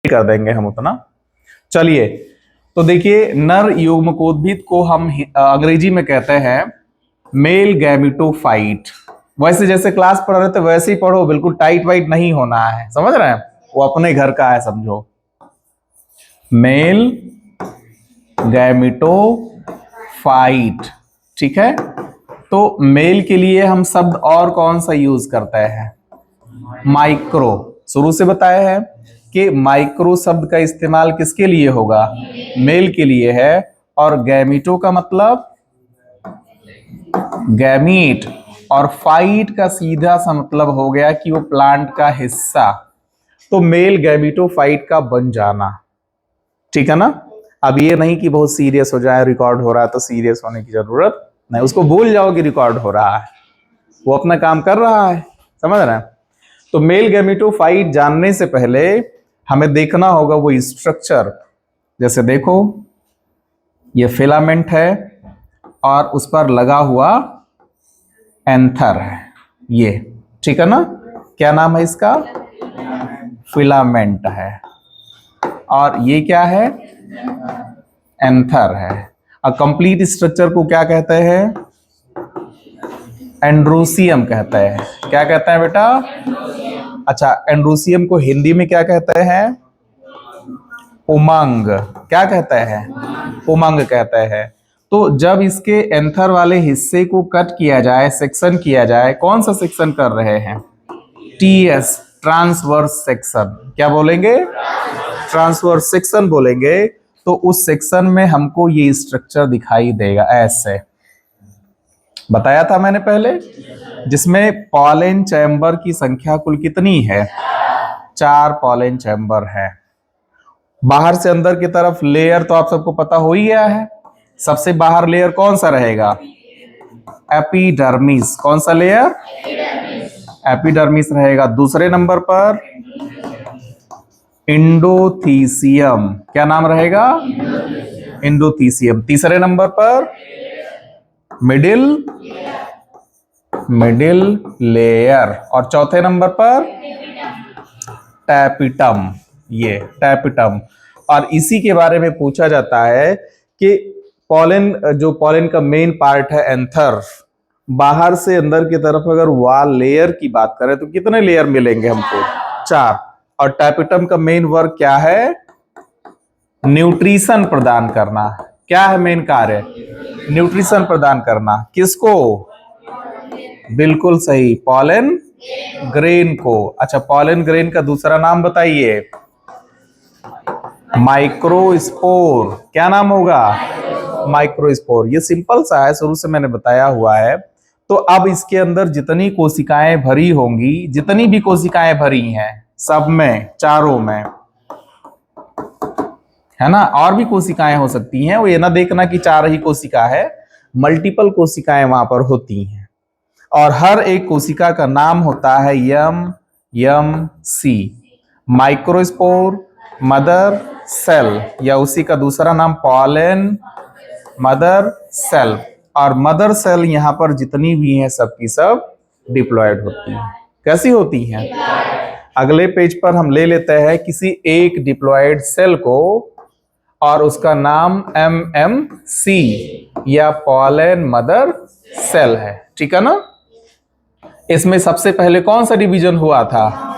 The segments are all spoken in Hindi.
कर देंगे हम उतना। चलिए, तो देखिए, नर युग्मकोद्भिद को हम अंग्रेजी में कहते हैं मेल गैमेटोफाइट। वैसे जैसे क्लास पढ़ रहे थे वैसे ही पढ़ो, बिल्कुल टाइट वाइट नहीं होना है, समझ रहे हैं? वो अपने घर का है, समझो। मेल गैमेटोफाइट, ठीक है। तो मेल के लिए हम शब्द और कौन सा यूज करते हैं? माइक्रो। शुरू से बताया है कि माइक्रो शब्द का इस्तेमाल किसके लिए होगा? मेल के लिए है। और गैमीटो का मतलब गैमीट, और फाइट का सीधा सा मतलब हो गया कि वो प्लांट का हिस्सा। तो मेल गैमीटोफाइट का बन जाना, ठीक है ना। अब ये नहीं कि बहुत सीरियस हो जाए, रिकॉर्ड हो रहा है तो सीरियस होने की जरूरत नहीं, उसको भूल जाओ कि रिकॉर्ड हो रहा है, वो अपना काम कर रहा है, समझ रहे हैं। तो मेल गैमेटोफाइट जानने से पहले हमें देखना होगा वो स्ट्रक्चर। जैसे देखो, ये फिलामेंट है और उस पर लगा हुआ एंथर है, ये, ठीक है ना। क्या नाम है इसका? फिलामेंट है। और ये क्या है? एंथर है। और कंप्लीट स्ट्रक्चर को क्या कहते हैं? एंड्रोसियम कहते हैं। क्या कहते हैं बेटा? अच्छा, एंड्रोसियम को हिंदी में क्या कहते हैं? उमंग। क्या कहते हैं? उमंग कहते हैं। तो जब इसके एंथर वाले हिस्से को कट किया जाए, सेक्शन किया जाए, कौन सा सेक्शन कर रहे हैं? TS, transverse section. क्या बोलेंगे? ट्रांसवर्स सेक्शन बोलेंगे। तो उस सेक्शन में हमको ये स्ट्रक्चर दिखाई देगा, ऐसे बताया था मैंने पहले, जिसमें पॉलन चैम्बर की संख्या कुल कितनी है? 4 पॉलन चैम्बर है। बाहर से अंदर की तरफ लेयर तो आप सबको पता हो ही गया है। सबसे बाहर लेयर कौन सा रहेगा? एपिडर्मिस। कौन सा लेयर? एपिडर्मिस रहेगा। दूसरे नंबर पर इंडोथीसियम। क्या नाम रहेगा? इंडोथीसियम। तीसरे नंबर पर मिडिल लेयर। और चौथे नंबर पर टैपिटम। ये टैपिटम। और इसी के बारे में पूछा जाता है कि पॉलन, जो पॉलन का मेन पार्ट है एंथर, बाहर से अंदर की तरफ अगर वॉल लेयर की बात करें तो कितने लेयर मिलेंगे हमको? 4। और टैपिटम का मेन वर्क क्या है? न्यूट्रिशन प्रदान करना। क्या है मेन कार्य? न्यूट्रिशन प्रदान करना। किसको? बिल्कुल सही, पॉलन ग्रेन को। अच्छा, पॉलन ग्रेन का दूसरा नाम बताइए। माइक्रोस्पोर। क्या नाम होगा? माइक्रोस्पोर। ये सिंपल सा है, शुरू से मैंने बताया हुआ है। तो अब इसके अंदर जितनी कोशिकाएं भरी होंगी, जितनी भी कोशिकाएं भरी हैं, सब में, चारों में, है ना। और भी कोशिकाएं हो सकती हैं, वो ये ना देखना कि 4 ही कोशिका है, मल्टीपल कोशिकाएं वहां पर होती हैं। और हर एक कोशिका का नाम होता है सी। माइक्रोस्पोर, मदर सेल, या उसी का दूसरा नाम पॉलन मदर सेल। और मदर सेल यहां पर जितनी भी हैं सब की सब डिप्लॉयड होती हैं। कैसी होती हैं? अगले पेज पर हम ले लेते हैं किसी एक डिप्लॉयड सेल को और उसका नाम MMC या पॉलन मदर सेल है, ठीक है ना। इसमें सबसे पहले कौन सा डिवीजन हुआ था?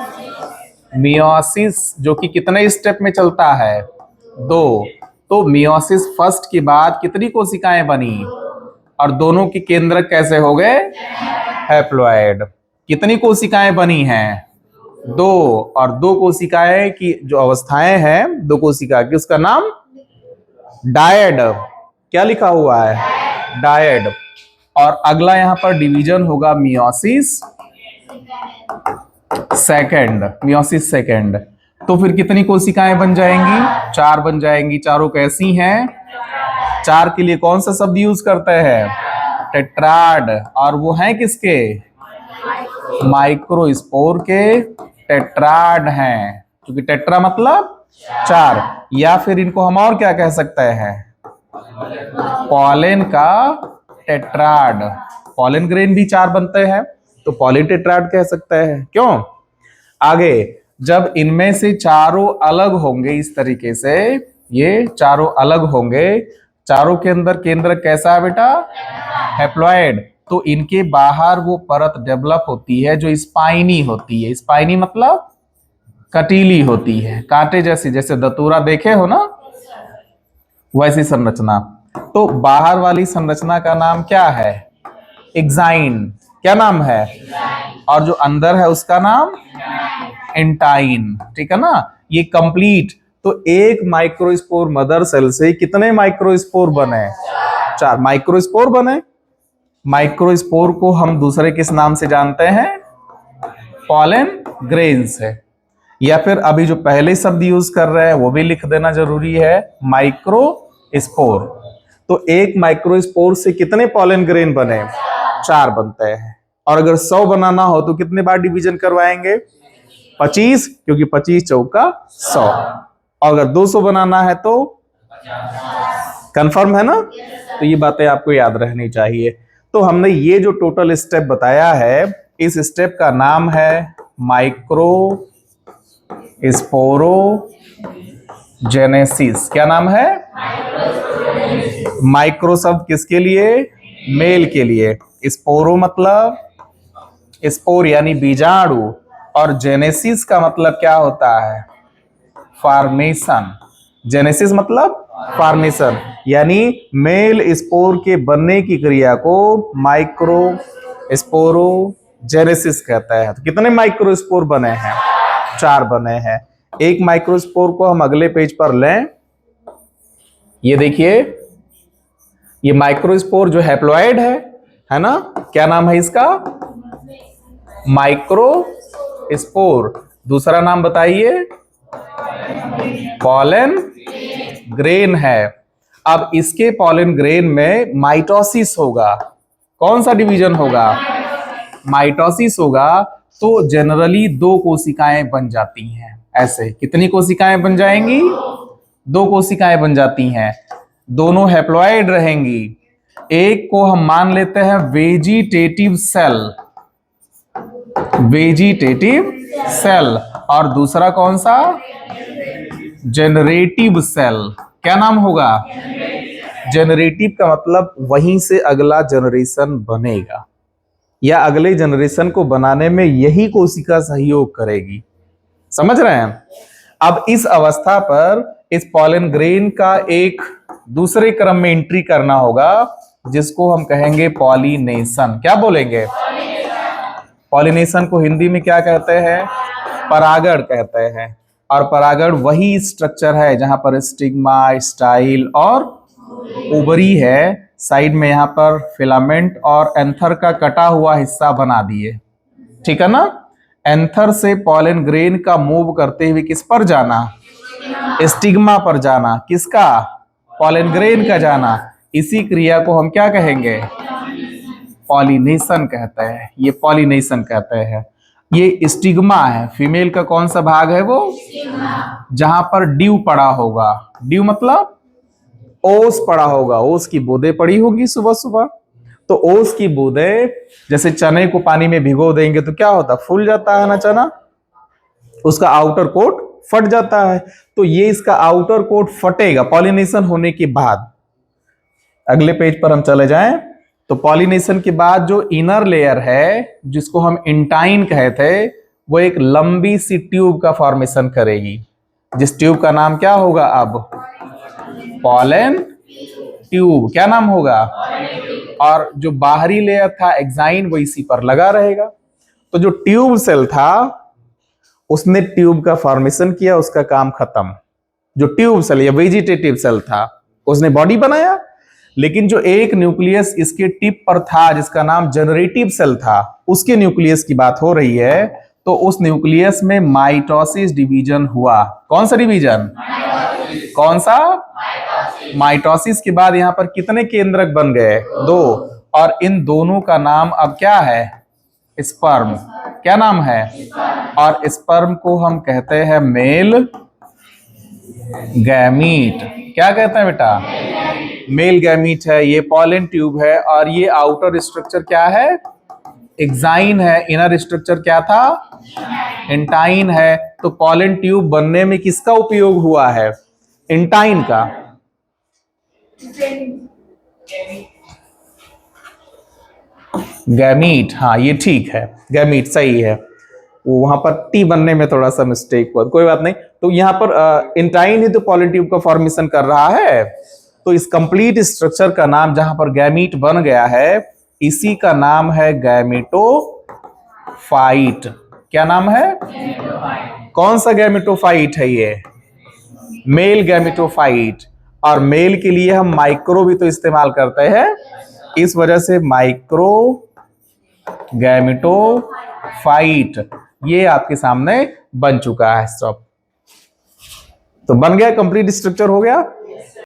मियोसिस, जो कि कितने स्टेप में चलता है? 2। तो मियोसिस फर्स्ट के बाद कितनी कोशिकाएं बनी? और दोनों के केंद्र कैसे हो गए? हैप्लॉइड। कितनी कोशिकाएं बनी हैं? 2। और 2 कोशिकाएं की जो अवस्थाएं हैं, 2 कोशिका की, उसका नाम डायड। क्या लिखा हुआ है? डायड। और अगला यहां पर डिवीजन होगा मियोसिस सेकेंड। तो फिर कितनी कोशिकाएं बन जाएंगी? 4 बन जाएंगी। चारों कैसी हैं? 4 के लिए कौन सा शब्द यूज करते हैं? टेट्राड। और वो हैं किसके? माइक्रोस्पोर के टेट्राड हैं, क्योंकि टेट्रा मतलब 4। या फिर इनको हम और क्या कह सकते हैं? पॉलन का टेट्राड। पॉलन ग्रेन भी 4 बनते हैं, तो पॉलीटेट्राड कह सकते हैं। क्यों? आगे जब इनमें से चारों अलग होंगे इस तरीके से, ये चारों अलग होंगे, चारों के अंदर केंद्रक कैसा है बेटा? हैप्लॉइड। तो इनके बाहर वो परत डेवलप होती है जो स्पाइनी होती है। स्पाइनी मतलब कटीली होती है, कांटे जैसी, जैसे दतूरा देखे हो ना, वैसी संरचना। तो बाहर वाली संरचना का नाम क्या है? एक्साइन। क्या नाम है? और जो अंदर है उसका नाम एंटाइन। ठीक है ना? ये कंप्लीट। तो एक माइक्रोस्पोर मदर सेल से कितने माइक्रोस्पोर बने? 4 माइक्रोस्पोर बने। माइक्रोस्पोर को हम दूसरे किस नाम से जानते हैं? पॉलन ग्रेन से। या फिर अभी जो पहले शब्द यूज कर रहे हैं वो भी लिख देना जरूरी है, माइक्रोस्पोर। तो एक माइक्रोस्पोर से कितने पॉलन ग्रेन बने? 4 बनते हैं। और अगर 100 बनाना हो तो कितने बार डिवीजन करवाएंगे? 25, क्योंकि 25 चौका 100। और अगर 200 बनाना है तो कंफर्म है ना? तो ये बातें आपको याद रहनी चाहिए। तो हमने ये जो टोटल स्टेप बताया है, इस स्टेप का नाम है माइक्रोस्पोरोजेनेसिस। क्या नाम है? माइक्रो शब्द किसके लिए? मेल के लिए। स्पोरो मतलब स्पोर यानी बीजाणु, और जेनेसिस का मतलब क्या होता है? फॉर्मेशन। जेनेसिस मतलब फॉर्मेशन, यानी मेल स्पोर के बनने की क्रिया को माइक्रो स्पोरोजेनेसिस कहता है। तो कितने माइक्रोस्पोर बने हैं? 4 बने हैं। एक माइक्रोस्पोर को हम अगले पेज पर लें। ये देखिए, ये माइक्रोस्पोर जो हैप्लॉइड है ना? क्या नाम है इसका? माइक्रोस्पोर। दूसरा नाम बताइए? पॉलन ग्रेन है। अब इसके पॉलन ग्रेन में माइटोसिस होगा। कौन सा डिवीजन होगा? माइटोसिस होगा। तो जनरली 2 कोशिकाएं बन जाती हैं। ऐसे कितनी कोशिकाएं बन जाएंगी? 2 कोशिकाएं बन जाती हैं। दोनों हैप्लॉइड रहेंगी। एक को हम मान लेते हैं वेजिटेटिव सेल, वेजिटेटिव सेल, और दूसरा कौन सा? Generative cell. क्या नाम होगा? जनरेटिव का मतलब वहीं से अगला जनरेशन बनेगा, या अगले जनरेशन को बनाने में यही कोशिका सहयोग करेगी। समझ रहे हैं? अब इस अवस्था पर इस पॉलन ग्रेन का एक दूसरे क्रम में एंट्री करना होगा, जिसको हम कहेंगे पॉलिनेशन। क्या बोलेंगे? पॉलिनेशन को हिंदी में क्या कहते हैं? परागण कहते हैं। और परागण वही स्ट्रक्चर है जहां पर स्टिग्मा, स्टाइल और ओवरी है। साइड में यहाँ पर फिलामेंट और एंथर का कटा हुआ हिस्सा बना दिए। ठीक है ना? एंथर से पॉलन ग्रेन का मूव करते हुए किस पर जाना? स्टिग्मा पर जाना। किसका? पॉलन ग्रेन का जाना। इसी क्रिया को हम क्या कहेंगे? पॉलिनेशन कहते हैं। ये पॉलिनेशन कहते हैं। ये स्टिग्मा है। फीमेल का कौन सा भाग है? वो जहां पर ड्यू पड़ा होगा। ड्यू मतलब ओस पड़ा होगा। ओस की बूंदें पड़ी होगी सुबह सुबह। तो ओस की बूंदें, जैसे चने को पानी में भिगो देंगे तो क्या होता? फूल जाता है ना चना, उसका आउटर कोट फट जाता है। तो ये इसका आउटर कोट फटेगा पॉलिनेशन होने के बाद। अगले पेज पर हम चले जाएं तो पॉलिनेशन के बाद जो इनर लेयर है, जिसको हम इंटाइन कहते थे, वो एक लंबी सी ट्यूब का फॉर्मेशन करेगी, जिस ट्यूब का नाम क्या होगा? अब पॉलन ट्यूब। क्या नाम होगा? और जो बाहरी लेयर था एक्साइन, वो इसी पर लगा रहेगा। तो जो ट्यूब सेल था उसने ट्यूब का फॉर्मेशन किया, उसका काम खत्म। जो ट्यूब सेल या वेजिटेटिव सेल था उसने बॉडी बनाया, लेकिन जो एक न्यूक्लियस इसके टिप पर था जिसका नाम जनरेटिव सेल था, उसके न्यूक्लियस की बात हो रही है। तो उस न्यूक्लियस में माइटोसिस डिवीजन हुआ। कौन सा डिवीजन? कौन सा? माइटोसिस के बाद यहां पर कितने केंद्रक बन गए? 2। और इन दोनों का नाम अब क्या है? स्पर्म। क्या नाम है? और स्पर्म को हम कहते हैं मेल गैमीट। क्या कहते हैं बेटा? मेल गैमीट है। ये पॉलन ट्यूब है और ये आउटर स्ट्रक्चर क्या है? एक्साइन है, इनर स्ट्रक्चर क्या था, इंटाइन है। तो पॉलन ट्यूब बनने में किसका उपयोग हुआ है, इंटाइन का। गैमीट, हाँ ये ठीक है, गैमीट सही है। वो वहां पर टी बनने में थोड़ा सा मिस्टेक हुआ, कोई बात नहीं। तो यहाँ पर इंटाइन ही तो पॉलन ट्यूब का फॉर्मेशन कर रहा है। तो इस कंप्लीट स्ट्रक्चर का नाम जहां पर गैमीट बन गया है, इसी का नाम है गैमेटोफाइट। क्या नाम है, कौन सा गैमेटोफाइट है ये, मेल गैमेटोफाइट। और मेल के लिए हम माइक्रो भी तो इस्तेमाल करते हैं, इस वजह से माइक्रो गैमेटोफाइट ये आपके सामने बन चुका है। स्टॉप। तो बन गया, कंप्लीट स्ट्रक्चर हो गया।